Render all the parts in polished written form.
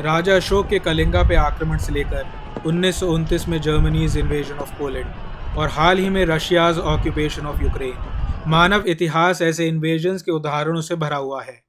राजा अशोक के कलिंगा पे आक्रमण से लेकर 1929 में जर्मनीज इन्वेजन ऑफ पोलैंड और हाल ही में रशियाज ऑक्यूपेशन ऑफ यूक्रेन, मानव इतिहास ऐसे इन्वेजन्स के उदाहरणों से भरा हुआ है।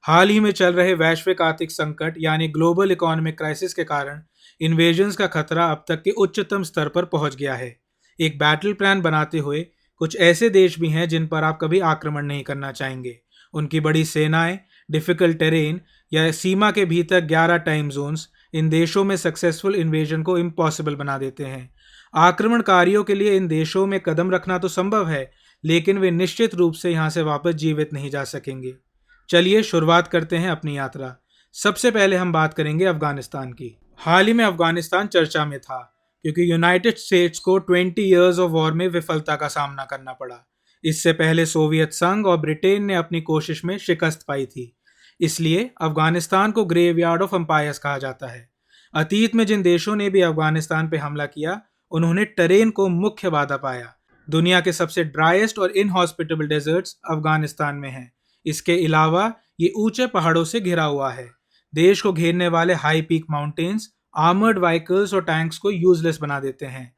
हाल ही में चल रहे वैश्विक आर्थिक संकट यानी ग्लोबल इकोनॉमिक क्राइसिस के कारण इन्वेजन्स का खतरा अब तक के उच्चतम स्तर पर पहुंच गया है। एक बैटल प्लान बनाते हुए कुछ ऐसे देश भी हैं जिन पर आप कभी आक्रमण नहीं करना चाहेंगे। उनकी बड़ी सेनाएं, डिफिकल्ट टेरेन या सीमा के भीतर 11 टाइम जोन्स इन देशों में सक्सेसफुल इन्वेजन को इम्पॉसिबल बना देते हैं। आक्रमणकारियों के लिए इन देशों में कदम रखना तो संभव है, लेकिन वे निश्चित रूप से यहाँ से वापस जीवित नहीं जा सकेंगे। चलिए शुरुआत करते हैं अपनी यात्रा। सबसे पहले हम बात करेंगे अफगानिस्तान की। हाल ही में अफगानिस्तान चर्चा में था क्योंकि यूनाइटेड स्टेट्स को 20 इयर्स ऑफ वॉर में विफलता का सामना करना पड़ा। इससे पहले सोवियत संघ और ब्रिटेन ने अपनी कोशिश में शिकस्त पाई थी। इसलिए अफगानिस्तान को ग्रेवयार्ड ऑफ एम्पायर्स कहा जाता है। अतीत में जिन देशों ने भी अफगानिस्तान पर हमला किया, उन्होंने टेरेन को मुख्य बाधा पाया। दुनिया के सबसे ड्राइएस्ट और इनहॉस्पिटेबल डेजर्ट्स अफगानिस्तान में हैं। इसके अलावा ये ऊंचे पहाड़ों से घिरा हुआ है। देश को घेरने वाले high peak mountains armoured vehicles और टैंक्स को यूजलेस बना देते हैं।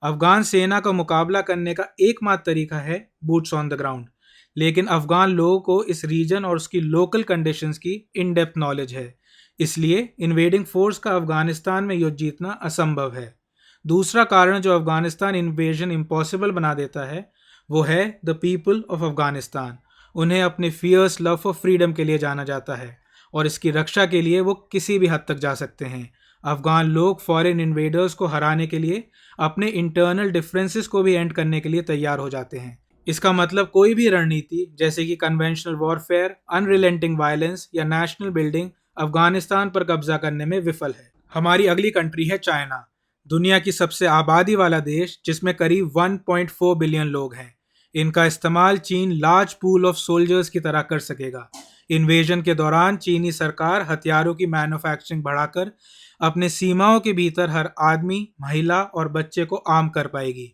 अफगान सेना का मुकाबला करने का एकमात्र तरीका है बूट्स ऑन द ग्राउंड, लेकिन अफगान लोगों को इस रीजन और उसकी लोकल कंडीशंस की इन डेप्थ नॉलेज है। इसलिए इन्वेडिंग फोर्स का अफगानिस्तान में युद्ध जीतना असंभव है। दूसरा कारण जो अफगानिस्तान इन्वेजन इम्पॉसिबल बना देता है वो है द पीपल ऑफ अफगानिस्तान। उन्हें अपने फियर्स लव फॉर फ्रीडम के लिए जाना जाता है और इसकी रक्षा के लिए वो किसी भी हद तक जा सकते हैं। अफगान लोग फॉरेन इन्वेडर्स को हराने के लिए अपने इंटरनल डिफरेंसेस को भी एंड करने के लिए तैयार हो जाते हैं। इसका मतलब कोई भी रणनीति जैसे कि कन्वेंशनल वॉरफेयर, अनरिलेंटिंग वायलेंस या नेशनल बिल्डिंग अफगानिस्तान पर कब्जा करने में विफल है। हमारी अगली कंट्री है चाइना, दुनिया की सबसे आबादी वाला देश जिसमें करीब 1.4 बिलियन लोग हैं। इनका इस्तेमाल चीन लार्ज पूल ऑफ सोल्जर्स की तरह कर सकेगा। इन्वेजन के दौरान चीनी सरकार हथियारों की मैन्युफैक्चरिंग बढ़ाकर अपने सीमाओं के भीतर हर आदमी, महिला और बच्चे को आर्म कर पाएगी।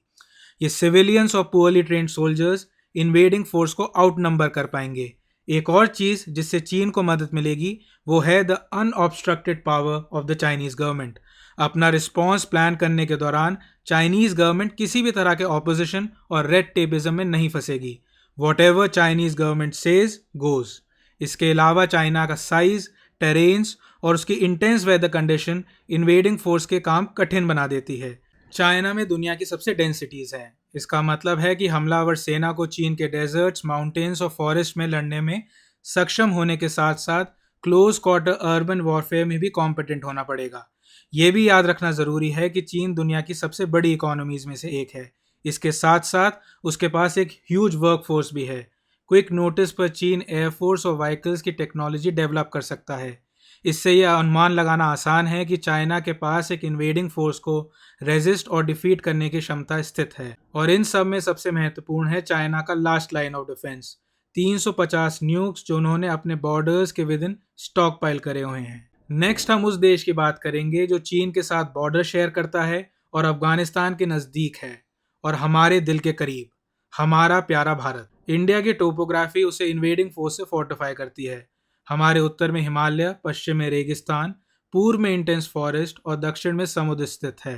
ये सिविलियंस और poorly trained soldiers invading force को आउट नंबर कर पाएंगे। एक और चीज़ जिससे चीन को मदद मिलेगी वो है the unobstructed power of the Chinese government. अपना रिस्पॉन्स प्लान करने के दौरान चाइनीज गवर्नमेंट किसी भी तरह के ऑपोजिशन और रेड टेपिज्म में नहीं फंसेगी। Whatever Chinese government says goes. इसके अलावा चाइना का साइज, टेरेन्स और उसकी intense weather condition invading force के काम कठिन बना देती है। चाइना में दुनिया की सबसे डेंस सिटीज़ हैं। इसका मतलब है कि हमलावर सेना को चीन के डेजर्ट्स, माउंटेन्स और फॉरेस्ट में लड़ने में सक्षम होने के साथ साथ क्लोज क्वार्टर अर्बन वॉरफेयर में भी कॉम्पिटेंट होना पड़ेगा। ये भी याद रखना ज़रूरी है कि चीन दुनिया की सबसे बड़ी इकोनॉमीज़ में से एक है। इसके साथ साथ उसके पास एक ह्यूज वर्क फोर्स भी है। क्विक नोटिस पर चीन एयरफोर्स और व्हीकल्स की टेक्नोलॉजी डेवलप कर सकता है। इससे यह अनुमान लगाना आसान है कि चाइना के पास एक इन्वेडिंग फोर्स को रेजिस्ट और डिफीट करने की क्षमता स्थित है। और इन सब में सबसे महत्वपूर्ण है चाइना का last line of defence, 350 nukes जो उन्होंने अपने बॉर्डर्स के विद इन स्टॉक पाइल करे हुए हैं। नेक्स्ट हम उस देश की बात करेंगे जो चीन के साथ बॉर्डर शेयर करता है और अफगानिस्तान के नज़दीक है और हमारे दिल के करीब, हमारा प्यारा भारत। इंडिया की टोपोग्राफी उसे इन्वेडिंग फोर्स से फोर्टिफाई करती है। हमारे उत्तर में हिमालय, पश्चिम में रेगिस्तान, पूर्व में इंटेंस फॉरेस्ट और दक्षिण में समुद्र स्थित है।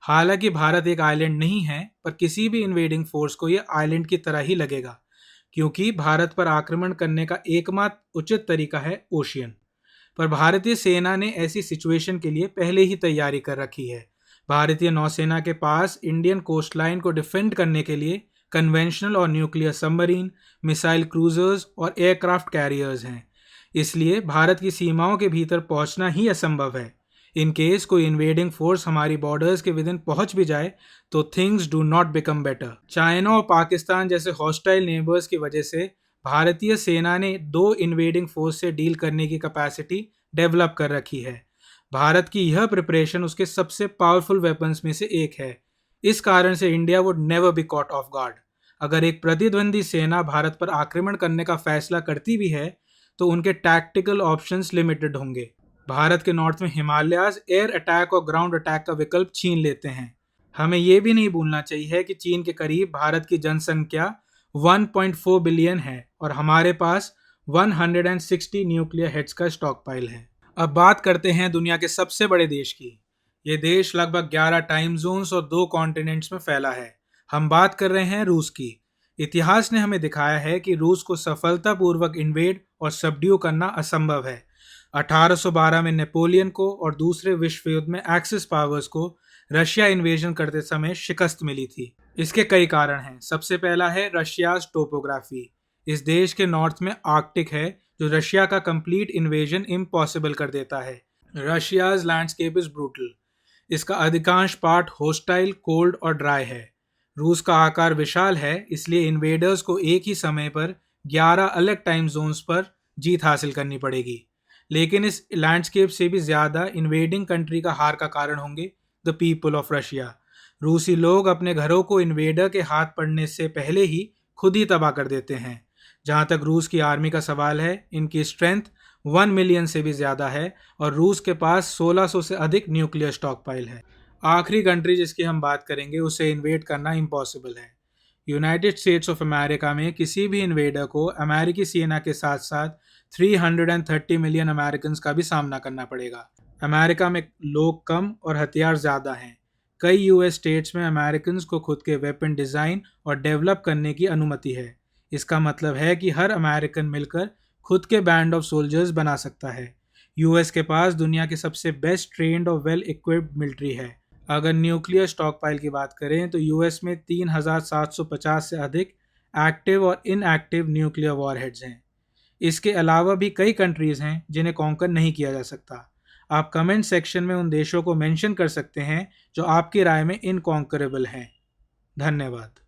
हालांकि भारत एक आइलैंड नहीं है, पर किसी भी इन्वेडिंग फोर्स को यह आइलैंड की तरह ही लगेगा, क्योंकि भारत पर आक्रमण करने का एकमात्र उचित तरीका है ओशियन। पर भारतीय सेना ने ऐसी सिचुएशन के लिए पहले ही तैयारी कर रखी है। भारतीय नौसेना के पास इंडियन कोस्ट लाइन को डिफेंड करने के लिए कन्वेंशनल और न्यूक्लियर सबमरीन, मिसाइल क्रूजर्स और एयरक्राफ्ट कैरियर्स हैं। इसलिए भारत की सीमाओं के भीतर पहुंचना ही असंभव है। इन केस कोई इन्वेडिंग फोर्स हमारी बॉर्डर्स के विद इन पहुंच भी जाए तो things do not become better. China और पाकिस्तान जैसे हॉस्टाइल नेबर्स की वजह से भारतीय सेना ने 2 इन्वेडिंग फोर्स से डील करने की कैपेसिटी डेवलप कर रखी है। भारत की यह प्रिपरेशन उसके सबसे पावरफुल वेपन्स में से एक है। इस कारण से India would never be caught off guard. अगर एक प्रतिद्वंदी सेना भारत पर आक्रमण करने का फैसला करती भी है तो उनके टैक्टिकल ऑप्शंस लिमिटेड होंगे। भारत के नॉर्थ में हिमालयाज एयर अटैक और ग्राउंड अटैक का विकल्प छीन लेते हैं। हमें यह भी नहीं भूलना चाहिए कि चीन के करीब भारत की जनसंख्या 1.4 बिलियन है और हमारे पास 160 न्यूक्लियर हेड्स का स्टॉक पाइल है। अब बात करते हैं दुनिया के सबसे बड़े देश की। ये देश लगभग 11 टाइम जोन्स और 2 कॉन्टिनेंट्स में फैला है। हम बात कर रहे हैं रूस की। इतिहास ने हमें दिखाया है कि रूस को सफलतापूर्वक इन्वेड और सबड्यू करना असंभव है। 1812 में नेपोलियन को और दूसरे विश्व युद्ध में एक्सिस पावर्स को रशिया इन्वेजन करते समय शिकस्त मिली थी। इसके कई कारण हैं। सबसे पहला है रशियाज टोपोग्राफी। इस देश के नॉर्थ में आर्कटिक है, जो रशिया का कंप्लीट इन्वेजन इम्पॉसिबल कर देता है। Russia's landscape is brutal. इसका अधिकांश पार्ट होस्टाइल, कोल्ड और ड्राई है। रूस का आकार विशाल है, इसलिए इन्वेडर्स को एक ही समय पर 11 अलग टाइम जोन्स पर जीत हासिल करनी पड़ेगी। लेकिन इस लैंडस्केप से भी ज़्यादा इन्वेडिंग कंट्री का हार का कारण होंगे द पीपल ऑफ रशिया। रूसी लोग अपने घरों को इन्वेडर के हाथ पड़ने से पहले ही खुद ही तबाह कर देते हैं। जहाँ तक रूस की आर्मी का सवाल है, इनकी स्ट्रेंथ 1 मिलियन से भी ज़्यादा है और रूस के पास 1600 से अधिक न्यूक्लियर स्टॉक पाइल है। आखिरी कंट्री जिसकी हम बात करेंगे, उसे इन्वेड करना इम्पॉसिबल है। यूनाइटेड स्टेट्स ऑफ अमेरिका में किसी भी इन्वेडर को अमेरिकी सेना के साथ साथ 330 मिलियन अमेरिकन का भी सामना करना पड़ेगा। अमेरिका में लोग कम और हथियार ज़्यादा हैं। कई यूएस स्टेट्स में अमेरिकन को खुद के वेपन डिज़ाइन और डेवलप करने की अनुमति है। इसका मतलब है कि हर अमेरिकन मिलकर खुद के बैंड ऑफ सोल्जर्स बना सकता है। यूएस के पास दुनिया के सबसे बेस्ट ट्रेंड और वेल इक्विप्ड मिलिट्री है। अगर न्यूक्लियर स्टॉक पाइल की बात करें तो यूएस में 3750 से अधिक एक्टिव और इनएक्टिव न्यूक्लियर वॉरहेड्स हैं। इसके अलावा भी कई कंट्रीज़ हैं जिन्हें कॉन्कर नहीं किया जा सकता। आप कमेंट सेक्शन में उन देशों को मेंशन कर सकते हैं जो आपकी राय में इनकॉन्करेबल हैं। धन्यवाद।